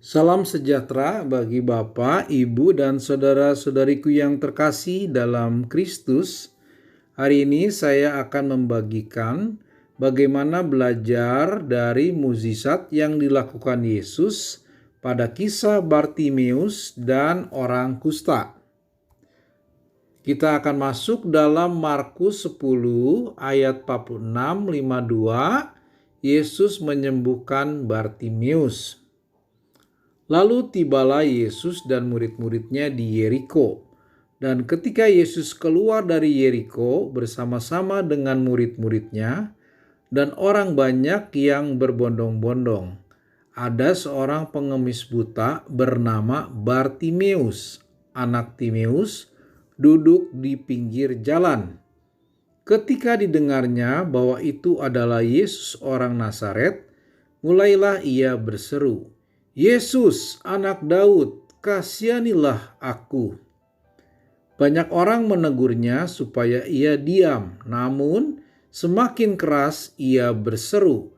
Salam sejahtera bagi Bapak, Ibu, dan saudara-saudariku yang terkasih dalam Kristus. Hari ini saya akan membagikan bagaimana belajar dari mukjizat yang dilakukan Yesus pada kisah Bartimeus dan orang kusta. Kita akan masuk dalam Markus 10 ayat 46-52. Yesus menyembuhkan Bartimeus. Lalu tibalah Yesus dan murid-muridnya di Yeriko. Dan ketika Yesus keluar dari Yeriko bersama-sama dengan murid-muridnya dan orang banyak yang berbondong-bondong, ada seorang pengemis buta bernama Bartimeus, anak Timeus, duduk di pinggir jalan. Ketika didengarnya bahwa itu adalah Yesus orang Nazaret, mulailah ia berseru, "Yesus, anak Daud, kasihanilah aku." Banyak orang menegurnya supaya ia diam, namun semakin keras ia berseru,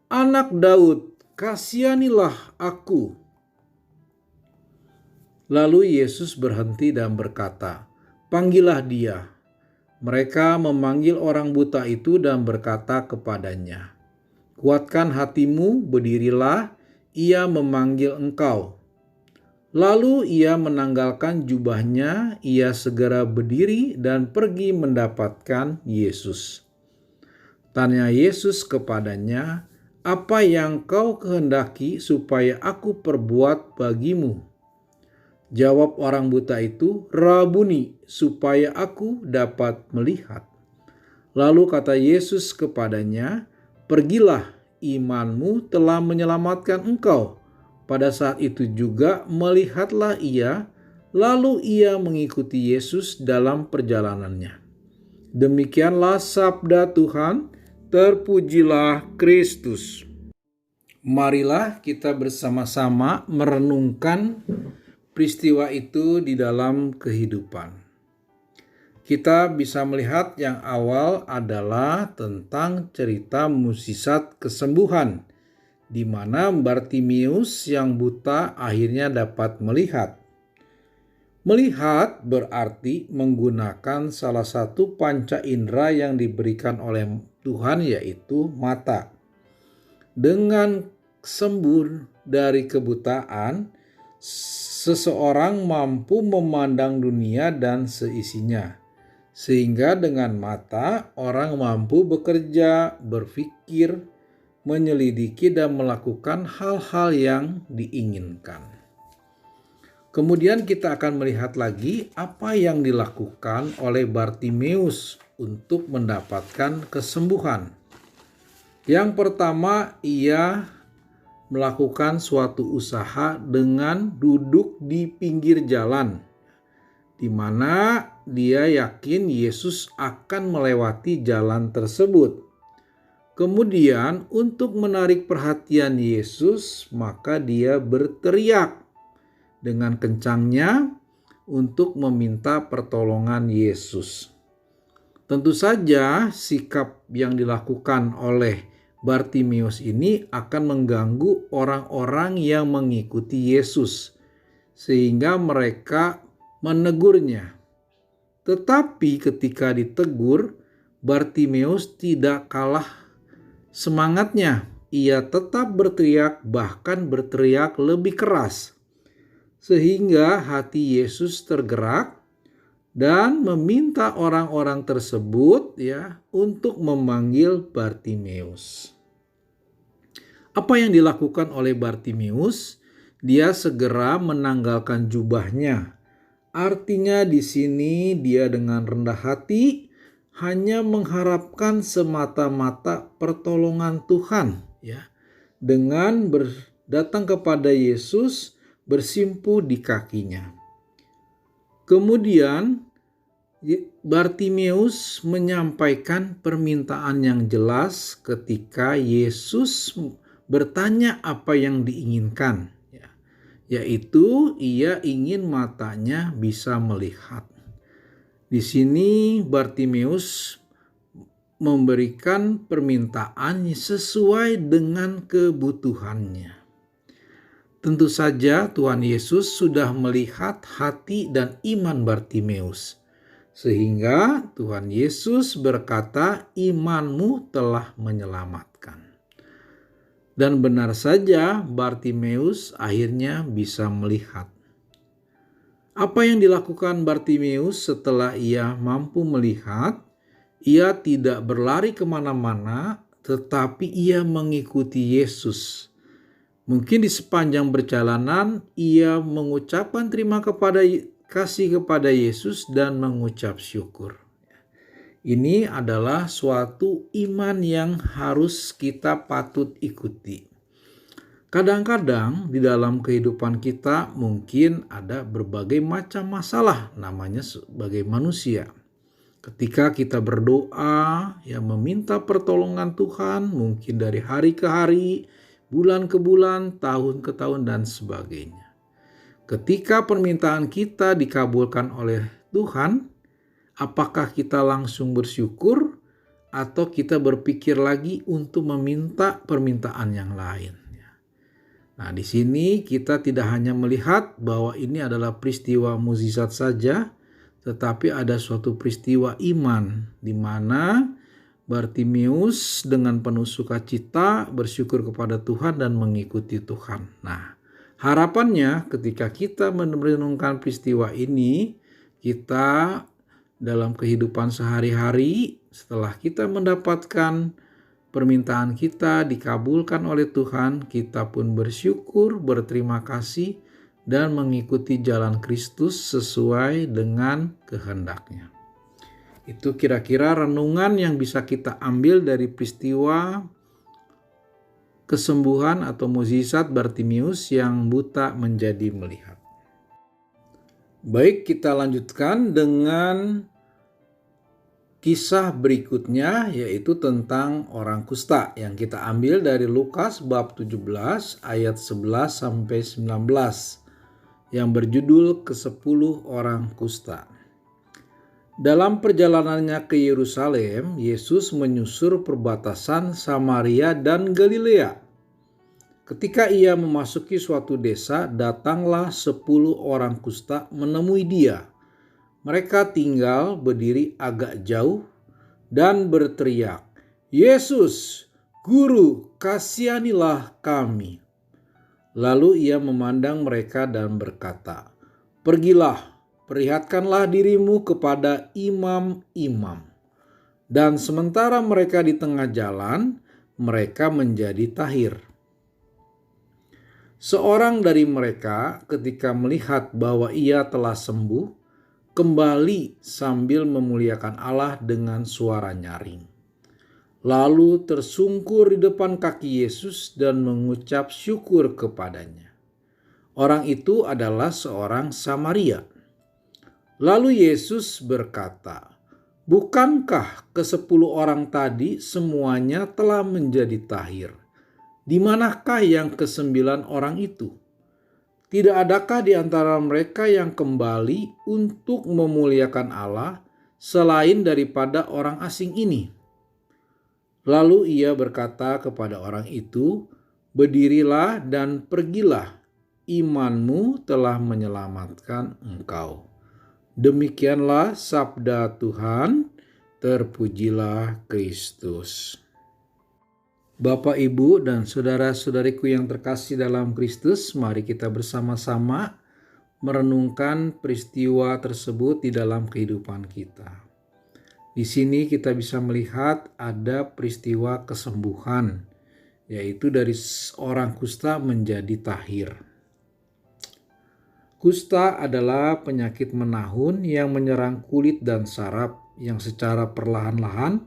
"Anak Daud, kasihanilah aku." Lalu Yesus berhenti dan berkata, "Panggillah dia." Mereka memanggil orang buta itu dan berkata kepadanya, "Kuatkan hatimu, berdirilah, ia memanggil engkau." Lalu ia menanggalkan jubahnya, ia segera berdiri dan pergi mendapatkan Yesus. Tanya Yesus kepadanya, "Apa yang kau kehendaki supaya aku perbuat bagimu?" Jawab orang buta itu, "Rabuni, supaya aku dapat melihat." Lalu kata Yesus kepadanya, "Pergilah, imanmu telah menyelamatkan engkau." Pada saat itu juga melihatlah ia, lalu ia mengikuti Yesus dalam perjalanannya. Demikianlah sabda Tuhan, terpujilah Kristus. Marilah kita bersama-sama merenungkan peristiwa itu di dalam kehidupan. Kita bisa melihat yang awal adalah tentang cerita mukjizat kesembuhan, di mana Bartimeus yang buta akhirnya dapat melihat. Melihat berarti menggunakan salah satu panca indera yang diberikan oleh Tuhan, yaitu mata. Dengan sembuh dari kebutaan, seseorang mampu memandang dunia dan seisinya. Sehingga dengan mata orang mampu bekerja, berpikir, menyelidiki dan melakukan hal-hal yang diinginkan. Kemudian kita akan melihat lagi apa yang dilakukan oleh Bartimeus untuk mendapatkan kesembuhan. Yang pertama, ia melakukan suatu usaha dengan duduk di pinggir jalan, di mana dia yakin Yesus akan melewati jalan tersebut. Kemudian untuk menarik perhatian Yesus, maka dia berteriak dengan kencangnya untuk meminta pertolongan Yesus. Tentu saja sikap yang dilakukan oleh Bartimeus ini akan mengganggu orang-orang yang mengikuti Yesus, sehingga mereka menegurnya. Tetapi ketika ditegur, Bartimeus tidak kalah semangatnya. Ia tetap berteriak, bahkan berteriak lebih keras, sehingga hati Yesus tergerak dan meminta orang-orang tersebut untuk memanggil Bartimeus. Apa yang dilakukan oleh Bartimeus? Dia segera menanggalkan jubahnya. Artinya di sini dia dengan rendah hati hanya mengharapkan semata-mata pertolongan Tuhan, dengan datang kepada Yesus, bersimpuh di kakinya. Kemudian Bartimeus menyampaikan permintaan yang jelas ketika Yesus bertanya apa yang diinginkan, yaitu ia ingin matanya bisa melihat. Di sini Bartimeus memberikan permintaan sesuai dengan kebutuhannya. Tentu saja Tuhan Yesus sudah melihat hati dan iman Bartimeus. Sehingga Tuhan Yesus berkata, imanmu telah menyelamatkan. Dan benar saja Bartimeus akhirnya bisa melihat. Apa yang dilakukan Bartimeus setelah ia mampu melihat? Ia tidak berlari kemana-mana, tetapi ia mengikuti Yesus. Mungkin di sepanjang perjalanan ia mengucapkan kasih kepada Yesus dan mengucap syukur. Ini adalah suatu iman yang harus kita patut ikuti. Kadang-kadang di dalam kehidupan kita mungkin ada berbagai macam masalah, namanya sebagai manusia. Ketika kita berdoa, meminta pertolongan Tuhan, mungkin dari hari ke hari, bulan ke bulan, tahun ke tahun, dan sebagainya. Ketika permintaan kita dikabulkan oleh Tuhan, apakah kita langsung bersyukur atau kita berpikir lagi untuk meminta permintaan yang lain? Nah, di sini kita tidak hanya melihat bahwa ini adalah peristiwa mukjizat saja, tetapi ada suatu peristiwa iman di mana Bartimeus dengan penuh sukacita bersyukur kepada Tuhan dan mengikuti Tuhan. Nah, harapannya ketika kita merenungkan peristiwa ini, kita dalam kehidupan sehari-hari setelah kita mendapatkan permintaan kita dikabulkan oleh Tuhan, kita pun bersyukur, berterima kasih, dan mengikuti jalan Kristus sesuai dengan kehendaknya. Itu kira-kira renungan yang bisa kita ambil dari peristiwa kesembuhan atau mukjizat Bartimeus yang buta menjadi melihat. Baik, kita lanjutkan dengan kisah berikutnya, yaitu tentang orang kusta yang kita ambil dari Lukas bab 17 ayat 11 sampai 19. Yang berjudul ke-10 orang kusta. Dalam perjalanannya ke Yerusalem, Yesus menyusur perbatasan Samaria dan Galilea. Ketika ia memasuki suatu desa, datanglah 10 orang kusta menemui dia. Mereka tinggal berdiri agak jauh dan berteriak, "Yesus, Guru, kasihanilah kami." Lalu ia memandang mereka dan berkata, "Pergilah, perlihatkanlah dirimu kepada imam-imam." Dan sementara mereka di tengah jalan, mereka menjadi tahir. Seorang dari mereka ketika melihat bahwa ia telah sembuh, kembali sambil memuliakan Allah dengan suara nyaring. Lalu tersungkur di depan kaki Yesus dan mengucap syukur kepadanya. Orang itu adalah seorang Samaria. Lalu Yesus berkata, "Bukankah ke-10 orang tadi semuanya telah menjadi tahir? Di manakah yang ke-9 orang itu? Tidak adakah di antara mereka yang kembali untuk memuliakan Allah selain daripada orang asing ini?" Lalu ia berkata kepada orang itu, "Berdirilah dan pergilah, imanmu telah menyelamatkan engkau." Demikianlah sabda Tuhan, terpujilah Kristus. Bapak, Ibu, dan saudara-saudariku yang terkasih dalam Kristus, mari kita bersama-sama merenungkan peristiwa tersebut di dalam kehidupan kita. Di sini kita bisa melihat ada peristiwa kesembuhan, yaitu dari orang kusta menjadi tahir. Kusta adalah penyakit menahun yang menyerang kulit dan saraf yang secara perlahan-lahan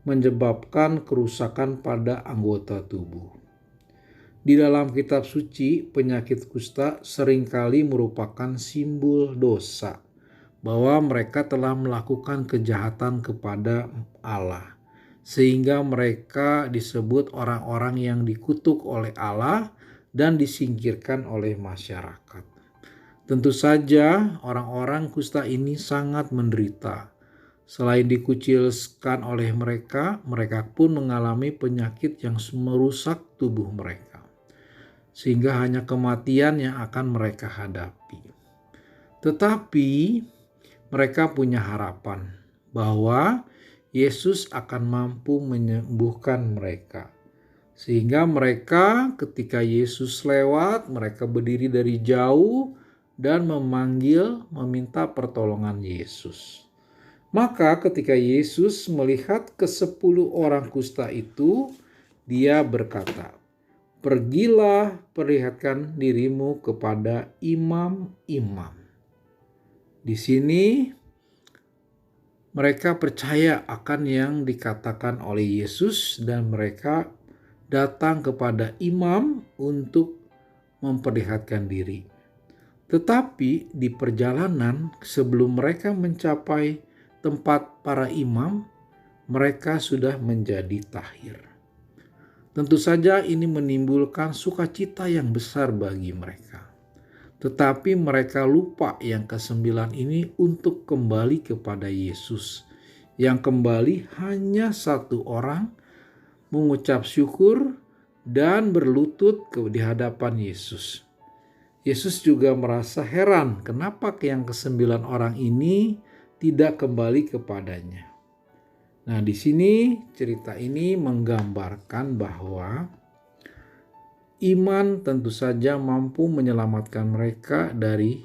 menyebabkan kerusakan pada anggota tubuh. Di dalam kitab suci, penyakit kusta seringkali merupakan simbol dosa, bahwa mereka telah melakukan kejahatan kepada Allah, sehingga mereka disebut orang-orang yang dikutuk oleh Allah dan disingkirkan oleh masyarakat. Tentu saja orang-orang kusta ini sangat menderita. Selain dikucilkan oleh mereka, mereka pun mengalami penyakit yang merusak tubuh mereka. sehingga hanya kematian yang akan mereka hadapi. Tetapi mereka punya harapan bahwa Yesus akan mampu menyembuhkan mereka. Sehingga mereka ketika Yesus lewat, mereka berdiri dari jauh dan meminta pertolongan Yesus. Maka ketika Yesus melihat ke-10 orang kusta itu, dia berkata, "Pergilah, perlihatkan dirimu kepada imam-imam." Di sini mereka percaya akan yang dikatakan oleh Yesus dan mereka datang kepada imam untuk memperlihatkan diri. Tetapi di perjalanan sebelum mereka mencapai tempat para imam, mereka sudah menjadi tahir. Tentu saja ini menimbulkan sukacita yang besar bagi mereka. Tetapi mereka lupa yang ke-9 ini untuk kembali kepada Yesus. Yang kembali hanya 1 orang mengucap syukur dan berlutut di hadapan Yesus. Yesus juga merasa heran kenapa yang ke-9 orang ini tidak kembali kepadanya. Nah, di sini cerita ini menggambarkan bahwa iman tentu saja mampu menyelamatkan mereka dari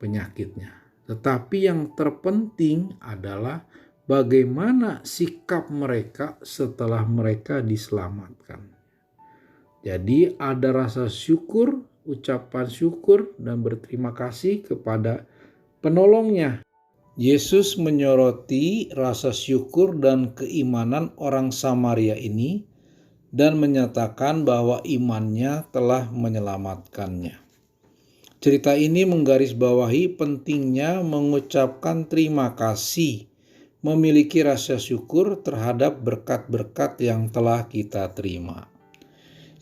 penyakitnya. Tetapi yang terpenting adalah bagaimana sikap mereka setelah mereka diselamatkan. Jadi ada rasa syukur, ucapan syukur dan berterima kasih kepada penolongnya. Yesus menyoroti rasa syukur dan keimanan orang Samaria ini dan menyatakan bahwa imannya telah menyelamatkannya. Cerita ini menggarisbawahi pentingnya mengucapkan terima kasih, memiliki rasa syukur terhadap berkat-berkat yang telah kita terima.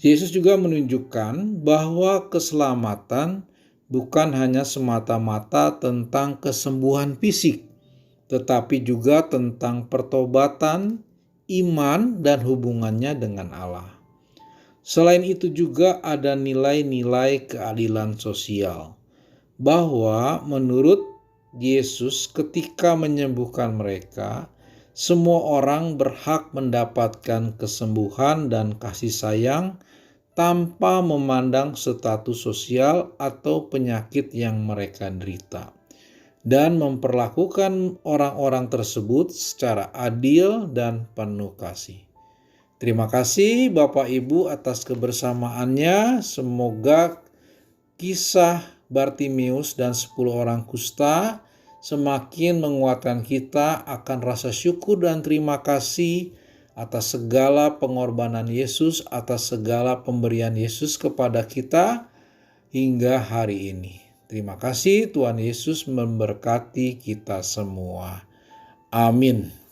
Yesus juga menunjukkan bahwa keselamatan bukan hanya semata-mata tentang kesembuhan fisik, tetapi juga tentang pertobatan, iman, dan hubungannya dengan Allah. Selain itu juga ada nilai-nilai keadilan sosial, bahwa menurut Yesus ketika menyembuhkan mereka, semua orang berhak mendapatkan kesembuhan dan kasih sayang tanpa memandang status sosial atau penyakit yang mereka derita, dan memperlakukan orang-orang tersebut secara adil dan penuh kasih. Terima kasih Bapak Ibu atas kebersamaannya. Semoga kisah Bartimeus dan 10 orang kusta semakin menguatkan kita akan rasa syukur dan terima kasih atas segala pengorbanan Yesus, atas segala pemberian Yesus kepada kita hingga hari ini. Terima kasih, Tuhan Yesus memberkati kita semua. Amin.